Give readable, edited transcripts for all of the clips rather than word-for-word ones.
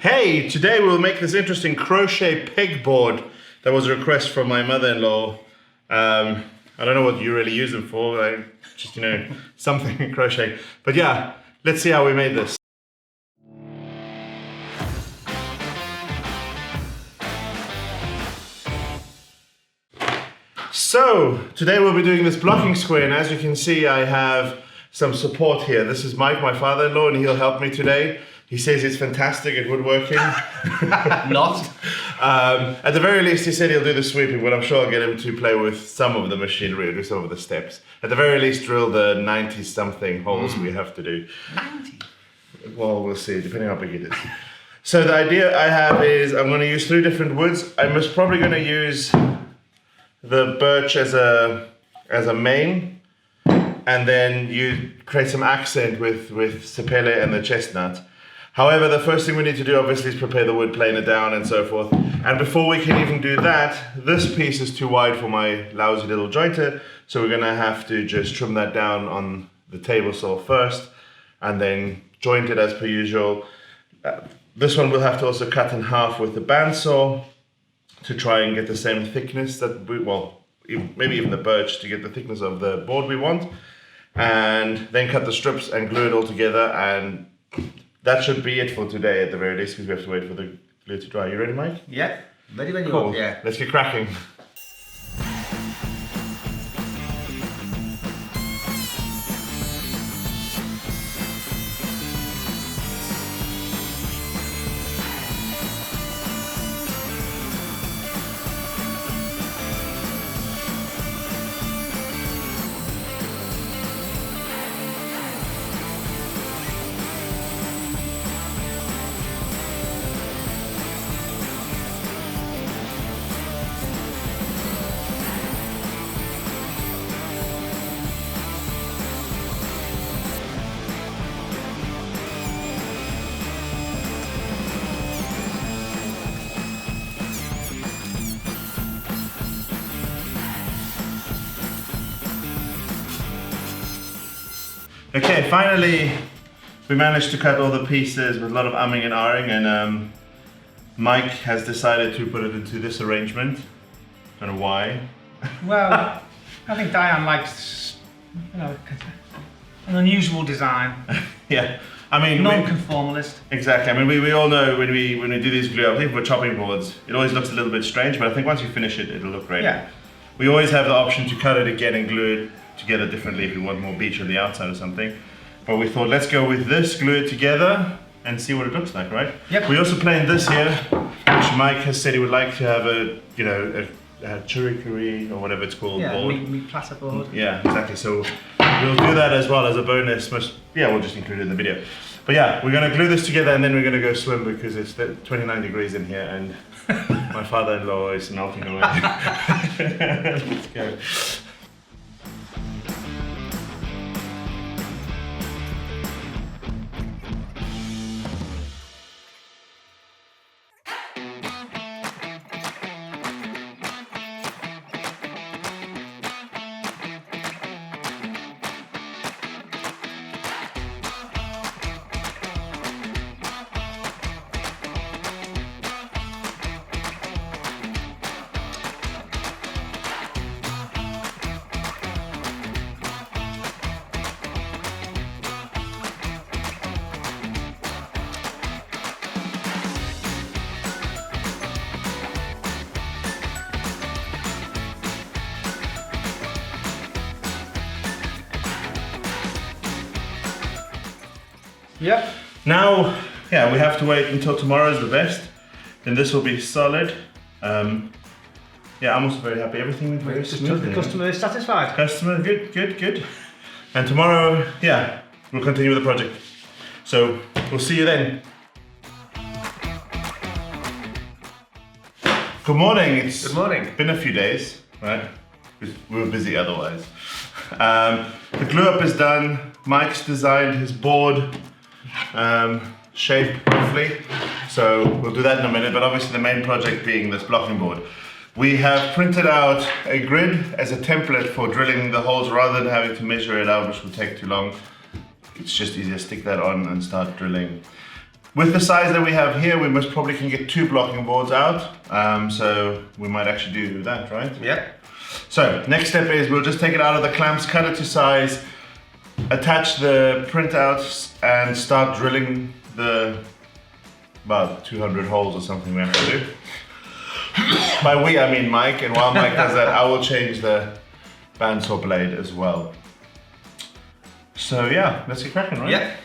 Hey, today we'll make this interesting crochet pegboard that was a request from my mother-in-law. I don't know what you really use them for, just, you know, something crochet. But yeah, let's see how we made this. So, today we'll be doing this blocking square, and as you can see, I have some support here. This is Mike, my father-in-law, and he'll help me today. He says it's fantastic at woodworking. Not. At the very least, he said he'll do the sweeping, but I'm sure I'll get him to play with some of the machinery, or do some of the steps. At the very least, drill the 90-something holes we have to do. 90? Well, we'll see, depending how big it is. So the idea I have is I'm going to use 3 different woods. I'm most probably going to use the birch as a main, and then you create some accent with sapele and the chestnut. However, the first thing we need to do obviously is prepare the wood, plane it down and so forth. And before we can even do that, this piece is too wide for my lousy little jointer, so we're gonna have to just trim that down on the table saw first and then joint it as per usual. This one we'll have to also cut in half with the bandsaw to try and get the same thickness that maybe even the birch to get the thickness of the board we want. And then cut the strips and glue it all together, and that should be it for today at the very least, because we have to wait for the glue to dry. You ready, Mike? Yeah, ready when you Cool. are. Yeah. Let's get cracking. Okay, finally we managed to cut all the pieces with a lot of umming and ahhing, and Mike has decided to put it into this arrangement. Don't know why. Well, I think Diane likes, you know, an unusual design. Yeah, I mean, non-conformist. Exactly. I mean, we all know when we do these glue up, even for chopping boards, it always looks a little bit strange, but I think once you finish it, it'll look great. Yeah. We always have the option to cut it again and glue it together differently if you want more beach on the outside or something. But we thought, let's go with this, glue it together and see what it looks like, right? Yep. We also planned this here, which Mike has said he would like to have a churikuri or whatever it's called. Yeah, board. meat platter board. Yeah, exactly. So we'll do that as well as a bonus. We'll just include it in the video. But yeah, we're gonna glue this together and then we're gonna go swim because it's 29 degrees in here and my father-in-law is melting away. Let's go. Yep. Now, yeah, we have to wait until tomorrow is the best. Then this will be solid. Yeah, I'm also very happy. Everything went very smoothly. The customer is satisfied. Customer, good. And tomorrow, yeah, we'll continue with the project. So, we'll see you then. Good morning. Good morning. Been a few days, right? We were busy otherwise. The glue up is done. Mike's designed his board shape, hopefully. So we'll do that in a minute, but obviously the main project being this blocking board. We have printed out a grid as a template for drilling the holes rather than having to measure it out, which will take too long. It's just easier to stick that on and start drilling. With the size that we have here, we most probably can get 2 blocking boards out. So we might actually do that, right? Yeah. So next step is we'll just take it out of the clamps, cut it to size, attach the printouts, and start drilling the about 200 holes or something we have to do. By we, I mean Mike, and while Mike does that, I will change the bandsaw blade as well. So yeah, let's get cracking, right? Yeah.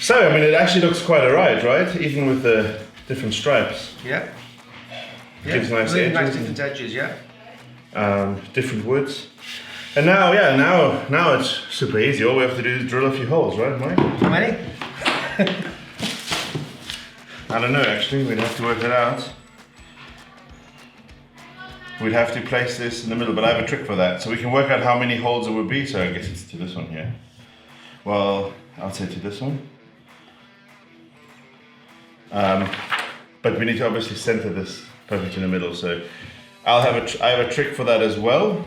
So, I mean, it actually looks quite alright, right? Even with the different stripes. Yeah. Gives nice really edges. nice different edges, yeah. Different woods. And now, yeah, now it's super easy. All we have to do is drill a few holes, right, Mike? How many? I don't know, actually. We'd have to work it out. We'd have to place this in the middle, but I have a trick for that. So we can work out how many holes it would be. So I guess it's to this one here. Well, I'll say to this one. But we need to obviously center this perfect in the middle. So I have a trick for that as well.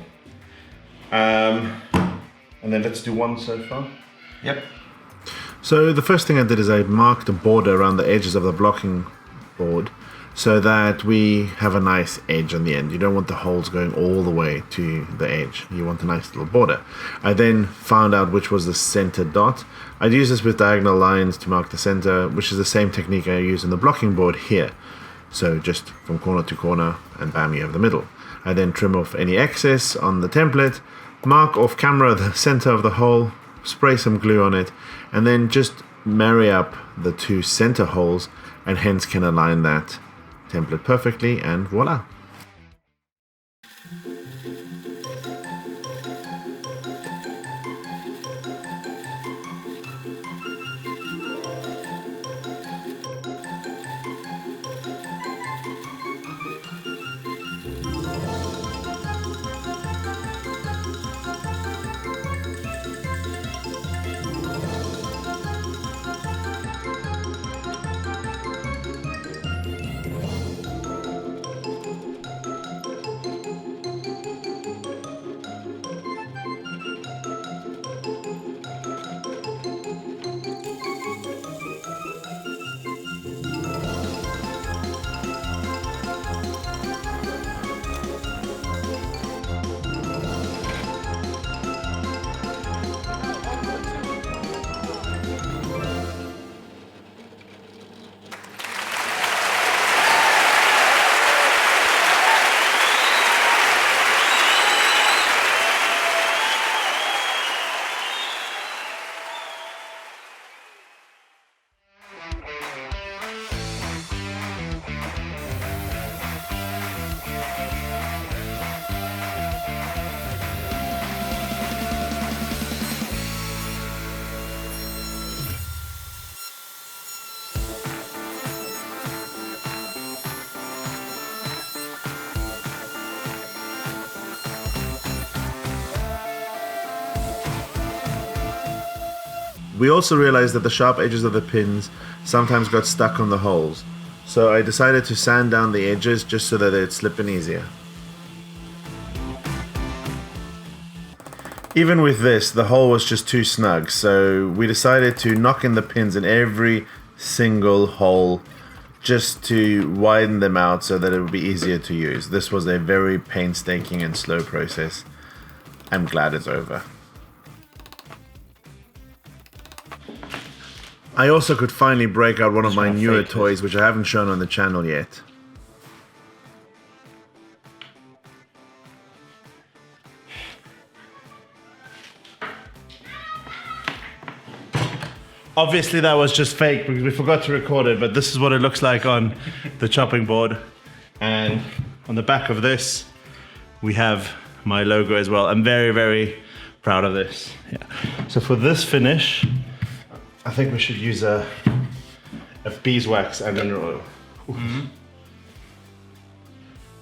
And then let's do one so far. Yep. So the first thing I did is I marked a border around the edges of the blocking board so that we have a nice edge on the end. You don't want the holes going all the way to the edge. You want a nice little border. I then found out which was the center dot. I'd use this with diagonal lines to mark the center, which is the same technique I use on the blocking board here. So just from corner to corner, and bam, you have the middle. I then trim off any excess on the template, mark off camera the center of the hole, spray some glue on it, and then just marry up the 2 center holes, and hence can align that template perfectly, and voila. We also realized that the sharp edges of the pins sometimes got stuck on the holes, so I decided to sand down the edges just so that they'd slip in easier. Even with this, the hole was just too snug, so we decided to knock in the pins in every single hole just to widen them out so that it would be easier to use. This was a very painstaking and slow process. I'm glad it's over. I also could finally break out one of my newer toys, which I haven't shown on the channel yet. Obviously that was just fake because we forgot to record it, but this is what it looks like on the chopping board. And on the back of this, we have my logo as well. I'm very, very proud of this. Yeah. So for this finish, I think we should use a beeswax and mineral oil. Mm-hmm.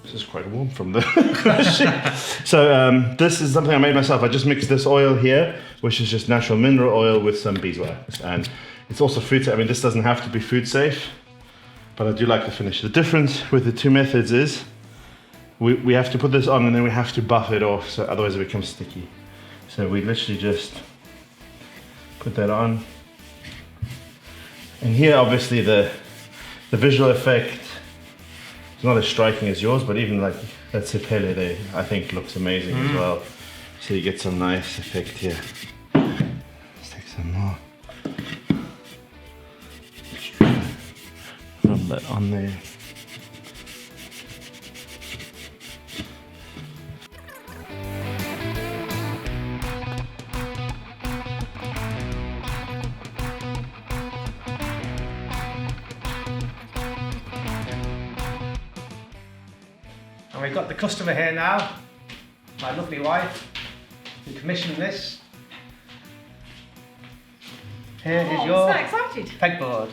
This is quite warm from the So this is something I made myself. I just mixed this oil here, which is just natural mineral oil with some beeswax. And it's also food safe. I mean, this doesn't have to be food safe, but I do like the finish. The difference with the two methods is we have to put this on and then we have to buff it off, so otherwise it becomes sticky. So we literally just put that on. And here obviously the visual effect is not as striking as yours, but even like that sepele there I think looks amazing as well. So you get some nice effect here. Let's take some more. Rub that on there. And we've got the customer here now, my lovely wife, who commissioned this. Here is I'm your so excited. pegboard.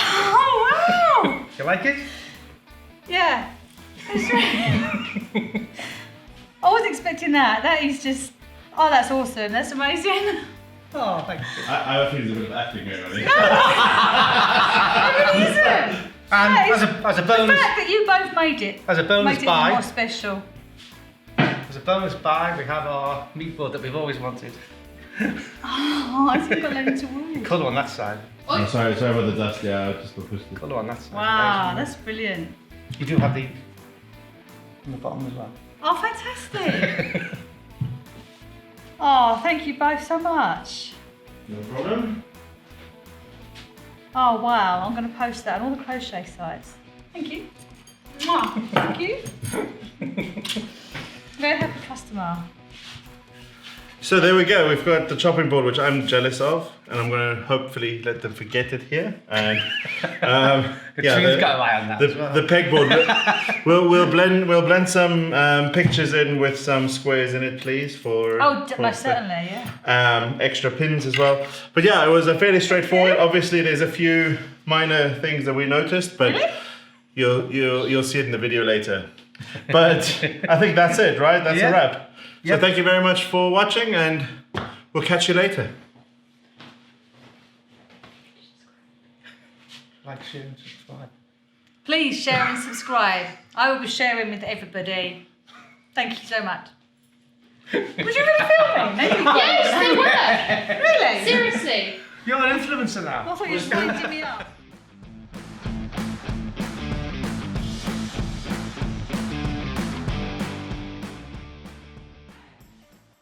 Oh wow! Do you like it? Yeah. It's really- I wasn't expecting that. That is just, oh, that's awesome. That's amazing. Oh, thank you. I think there's a bit of acting going on here. It really isn't. And Yeah, as a The bonus, fact that you both made it as a bonus makes it even buy, more special. as a bonus buy, we have our meat board that we've always wanted. Oh, I think I learned to work. Colour on that side. I'm sorry about the dust, yeah, I just got pushed it. Colour on that side. Wow, Amazing. that's brilliant. You do have the on the bottom as well. Oh, fantastic. Oh, thank you both so much. No problem. Oh, wow. I'm going to post that on all the crochet sites. Thank you. Mwah. Thank you. Very happy customer. So there we go, we've got the chopping board, which I'm jealous of, and I'm going to hopefully let them forget it here. And Katrina's got an eye on that as well. the pegboard. we'll blend some pictures in with some squares in it, please, for Most certainly, yeah. extra pins as well. But yeah, it was a fairly straightforward. Obviously, there's a few minor things that we noticed, but Really? you'll see it in the video later. But I think that's it, right? That's a wrap. So Yep. thank you very much for watching, and we'll catch you later. Like, share and subscribe. Please share and subscribe. I will be sharing with everybody. Thank you so much. Would you really film me? Yes, they were. Really? Seriously. You're an influencer now. I thought you were just winding me up.